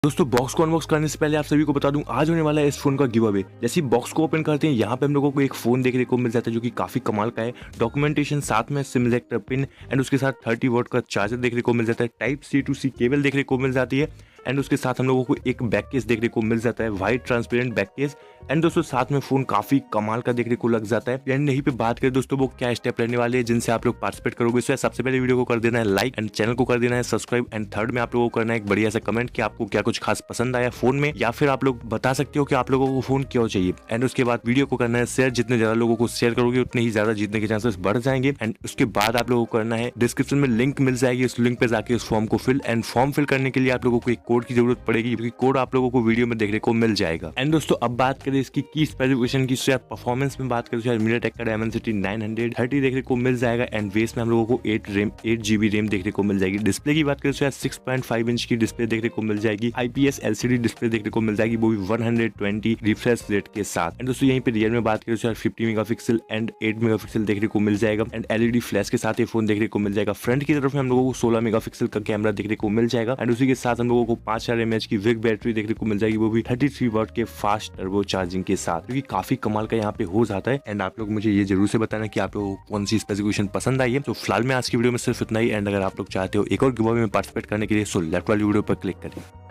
दोस्तों बॉक्स को अनबॉक्स करने से पहले आप सभी को बता दूं आज होने वाला है इस फोन का गिव अवे। जैसे बॉक्स को ओपन करते हैं यहाँ पे हम लोगों को एक फोन देखने को मिल जाता है जो कि काफी कमाल का है। डॉक्यूमेंटेशन साथ में सिम इजेक्टर पिन एंड उसके साथ 30 वोल्ट का चार्जर देखने को मिल जाता है। Type C to C cable देखने को मिल जाती है एंड उसके साथ हम लोगों को एक बैक केस देखने को मिल जाता है, white transparent back case. And दोस्तों साथ में फोन काफी कमाल का देखने को लग जाता है। एंड यहीं पे बात करें दोस्तों वो क्या स्टेप लेने वाले हैं जिनसे आप लोग पार्टिसिपेट करोगे। सो सबसे पहले वीडियो को कर देना है लाइक एंड चैनल को कर देना है सब्सक्राइब एंड थर्ड में आप लोगों को करना है एक बढ़िया सा कमेंट कि आपको क्या कुछ खास पसंद आया फोन में, या फिर आप लोग बता सकते हो कि आप लोगों को फोन क्यों चाहिए। एंड उसके बाद वीडियो को करना है शेयर, जितने ज्यादा लोगों को शेयर करोगे उतने ही ज्यादा जीतने के चांसेस बढ़ जाएंगे। एंड उसके बाद आप लोगों को करना है डिस्क्रिप्शन में लिंक मिल जाएगी, उस लिंक पे जाके उस फॉर्म को फिल एंड फॉर्म फिल करने के लिए आप लोगों को एक कोड की जरूरत पड़ेगी क्योंकि कोड आप लोगों को वीडियो में देखने को मिल जाएगा। एंड दोस्तों अब बात करें इसकी की स्पेसिफिकेशन की, परफॉर्मेंस में बात करें तो MediaTek का Dimensity 930 देखने को मिल जाएगा एंड बेस में हम लोगों को 8 GB रैम देखने को मिल जाएगी। डिस्प्ले की बात करें तो 6.5 इंच की डिस्प्ले देखने को मिल जाएगी। IPS LCD डिस्प्ले देखने को मिल जाएगी, वो भी 120 रिफ्रेश रेट के साथ। एंड दोस्तों यहीं पे रियर में बात करें तो 50 मेगापिक्सल एंड 8 मेगापिक्सल देखने को मिल जाएगा एंड LED फ्लैश के साथ ये फोन देखने को मिल जाएगा। फ्रंट की तरफ में हम लोगों को 16 मेगापिक्सल का कैमरा देखने को मिल जाएगा एंड उसी के साथ हम लोगों को 5000 mAh की बिग बैटरी देखने को मिल जाएगी, वो भी 33 वाट के फास्ट टर्बो चार्जिंग के साथ, क्योंकि काफी कमाल का यहाँ पे हो जाता है। एंड आप लोग मुझे ये जरूर से बताना कि आप लोगों को कौन सी स्पेसिफिकेशन पसंद आई है। तो फिलहाल में आज की वीडियो में सिर्फ इतना ही। एंड अगर आप लोग चाहते हो एक और गिव अवे में पार्टिसिपेट करने के लिए सो लेफ्ट वाली वीडियो पर क्लिक करिए।